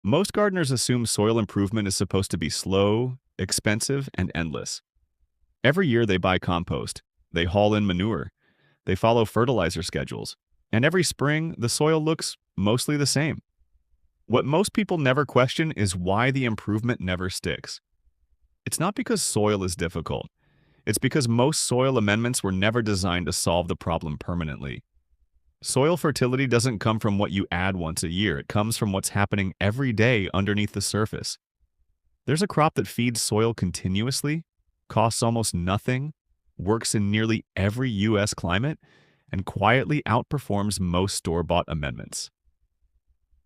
Most gardeners assume soil improvement is supposed to be slow, expensive, and endless. Every year they buy compost, they haul in manure, they follow fertilizer schedules, and every spring the soil looks mostly the same. What most people never question is why the improvement never sticks. It's not because soil is difficult. It's because most soil amendments were never designed to solve the problem permanently. Soil fertility doesn't come from what you add once a year. It comes from what's happening every day underneath the surface. There's a crop that feeds soil continuously, costs almost nothing, works in nearly every U.S. climate, and quietly outperforms most store-bought amendments.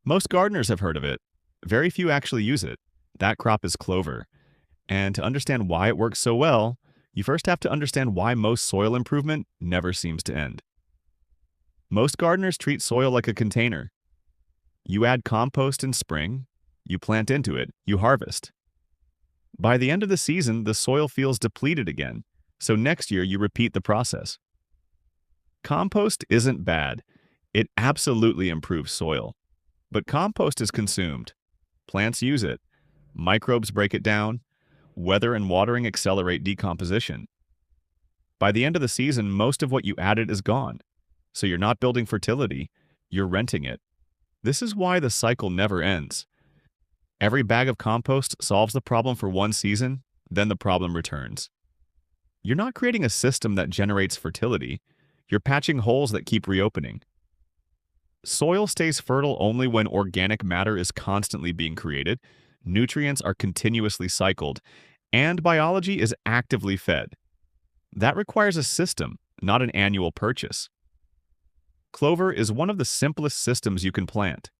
Most gardeners have heard of it. Very few actually use it. That crop is clover. And to understand why it works so well, you first have to understand why most soil improvement never seems to end. Most gardeners treat soil like a container. You add compost in spring, you plant into it, you harvest. By the end of the season, the soil feels depleted again, so next year you repeat the process. Compost isn't bad. It absolutely improves soil. But compost is consumed. Plants use it. Microbes break it down. Weather and watering accelerate decomposition. By the end of the season, most of what you added is gone. So you're not building fertility, you're renting it. This is why the cycle never ends. Every bag of compost solves the problem for one season, then the problem returns. You're not creating a system that generates fertility, you're patching holes that keep reopening. Soil stays fertile only when organic matter is constantly being created, nutrients are continuously cycled, and biology is actively fed. That requires a system, not an annual purchase. Clover is one of the simplest systems you can plant.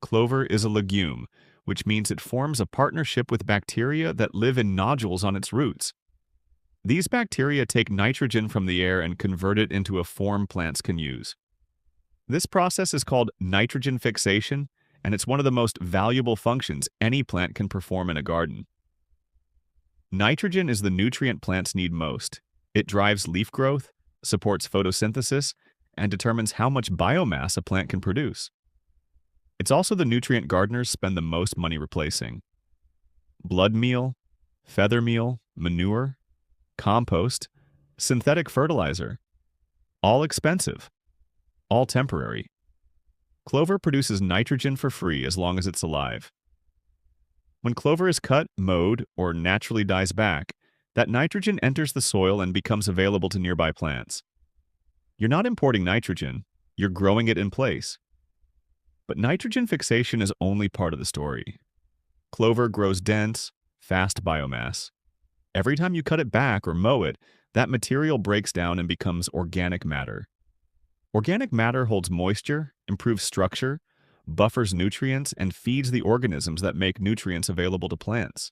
Clover is a legume, which means it forms a partnership with bacteria that live in nodules on its roots. These bacteria take nitrogen from the air and convert it into a form plants can use. This process is called nitrogen fixation, and it's one of the most valuable functions any plant can perform in a garden. Nitrogen is the nutrient plants need most. It drives leaf growth, supports photosynthesis, and determines how much biomass a plant can produce. It's also the nutrient gardeners spend the most money replacing. Blood meal, feather meal, manure, compost, synthetic fertilizer. All expensive. All temporary. Clover produces nitrogen for free as long as it's alive. When clover is cut, mowed, or naturally dies back, that nitrogen enters the soil and becomes available to nearby plants. You're not importing nitrogen, you're growing it in place. But nitrogen fixation is only part of the story. Clover grows dense, fast biomass. Every time you cut it back or mow it, that material breaks down and becomes organic matter. Organic matter holds moisture, improves structure, buffers nutrients, and feeds the organisms that make nutrients available to plants.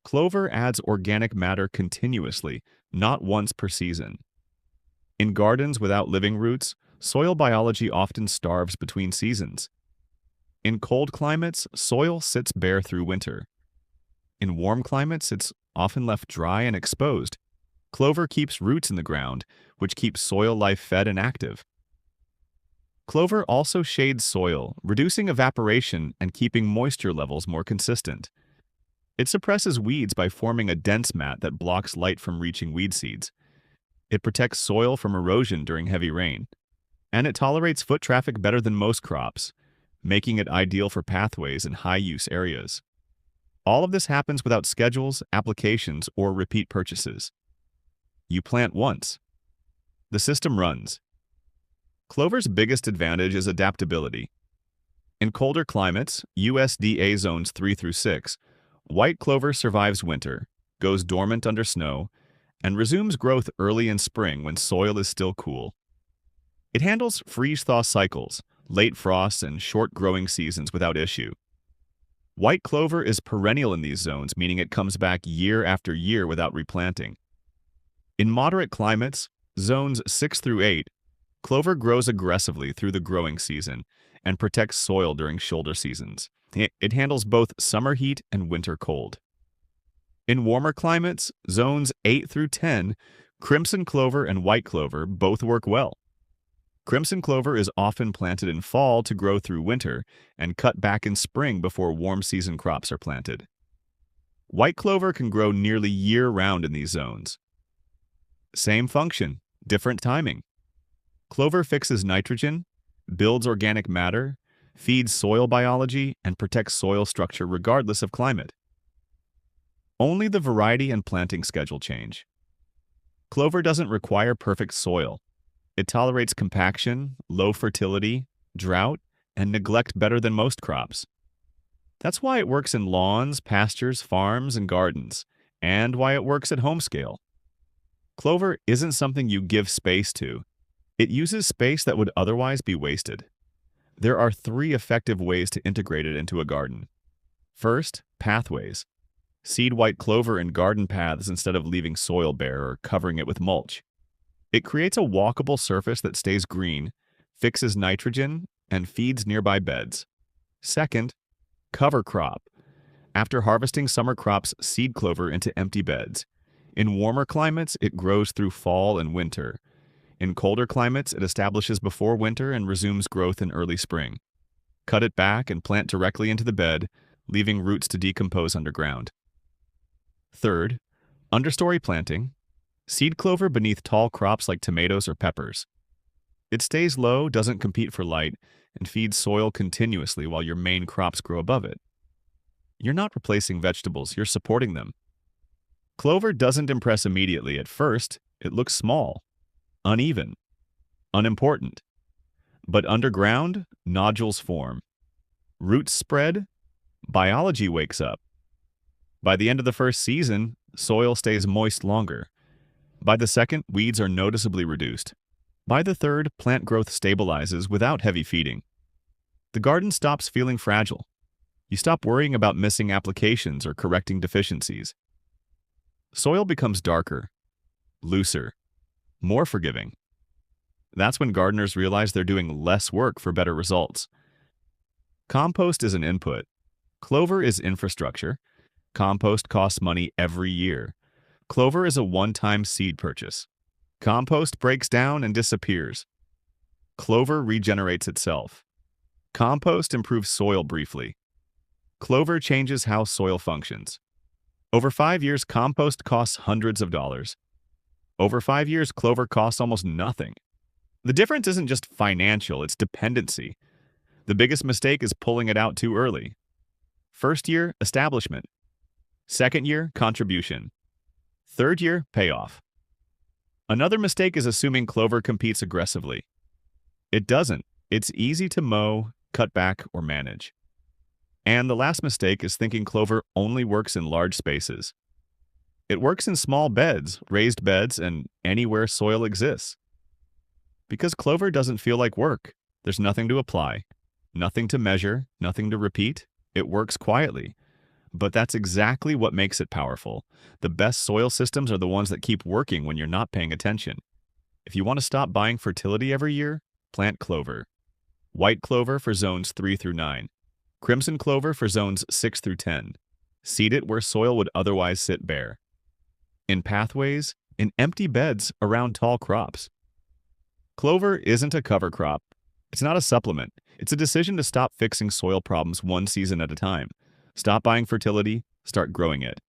Clover adds organic matter continuously, not once per season. In gardens without living roots, soil biology often starves between seasons. In cold climates, soil sits bare through winter. In warm climates, it's often left dry and exposed. Clover keeps roots in the ground, which keeps soil life fed and active. Clover also shades soil, reducing evaporation and keeping moisture levels more consistent. It suppresses weeds by forming a dense mat that blocks light from reaching weed seeds. It protects soil from erosion during heavy rain. And it tolerates foot traffic better than most crops, making it ideal for pathways in high-use areas. All of this happens without schedules, applications, or repeat purchases. You plant once. The system runs. Clover's biggest advantage is adaptability. In colder climates, USDA zones 3 through 6, white clover survives winter, goes dormant under snow, and resumes growth early in spring when soil is still cool. It handles freeze-thaw cycles, late frosts, and short growing seasons without issue. White clover is perennial in these zones, meaning it comes back year after year without replanting. In moderate climates, zones 6 through 8, clover grows aggressively through the growing season and protects soil during shoulder seasons. It handles both summer heat and winter cold. In warmer climates, zones 8 through 10, crimson clover and white clover both work well. Crimson clover is often planted in fall to grow through winter and cut back in spring before warm season crops are planted. White clover can grow nearly year-round in these zones. Same function, different timing. Clover fixes nitrogen, builds organic matter, feeds soil biology, and protects soil structure regardless of climate. Only the variety and planting schedule change. Clover doesn't require perfect soil. It tolerates compaction, low fertility, drought, and neglect better than most crops. That's why it works in lawns, pastures, farms, and gardens, and why it works at home scale. Clover isn't something you give space to. It uses space that would otherwise be wasted. There are 3 effective ways to integrate it into a garden. First, pathways. Seed white clover in garden paths instead of leaving soil bare or covering it with mulch. It creates a walkable surface that stays green, fixes nitrogen, and feeds nearby beds. Second, cover crop. After harvesting summer crops, seed clover into empty beds. In warmer climates, it grows through fall and winter. In colder climates, it establishes before winter and resumes growth in early spring. Cut it back and plant directly into the bed, leaving roots to decompose underground. Third, understory planting. Seed clover beneath tall crops like tomatoes or peppers. It stays low, doesn't compete for light, and feeds soil continuously while your main crops grow above it. You're not replacing vegetables, you're supporting them. Clover doesn't impress immediately. At first, it looks small, uneven, unimportant. But underground, nodules form. Roots spread, biology wakes up. By the end of the first season, soil stays moist longer. By the second, weeds are noticeably reduced. By the third, plant growth stabilizes without heavy feeding. The garden stops feeling fragile. You stop worrying about missing applications or correcting deficiencies. Soil becomes darker, looser, more forgiving. That's when gardeners realize they're doing less work for better results. Compost is an input. Clover is infrastructure. Compost costs money every year. Clover is a one-time seed purchase. Compost breaks down and disappears. Clover regenerates itself. Compost improves soil briefly. Clover changes how soil functions. Over 5 years, compost costs hundreds of dollars. Over 5 years, clover costs almost nothing. The difference isn't just financial, it's dependency. The biggest mistake is pulling it out too early. First year, establishment. Second year, contribution. Third year, payoff. Another mistake is assuming clover competes aggressively. It doesn't. It's easy to mow, cut back, or manage. And the last mistake is thinking clover only works in large spaces. It works in small beds, raised beds, and anywhere soil exists. Because clover doesn't feel like work. There's nothing to apply, nothing to measure, nothing to repeat. It works quietly. But that's exactly what makes it powerful. The best soil systems are the ones that keep working when you're not paying attention. If you want to stop buying fertility every year, plant clover. White clover for zones 3 through 9. Crimson clover for zones 6 through 10. Seed it where soil would otherwise sit bare. In pathways, in empty beds around tall crops. Clover isn't a cover crop. It's not a supplement. It's a decision to stop fixing soil problems one season at a time. Stop buying fertility, start growing it.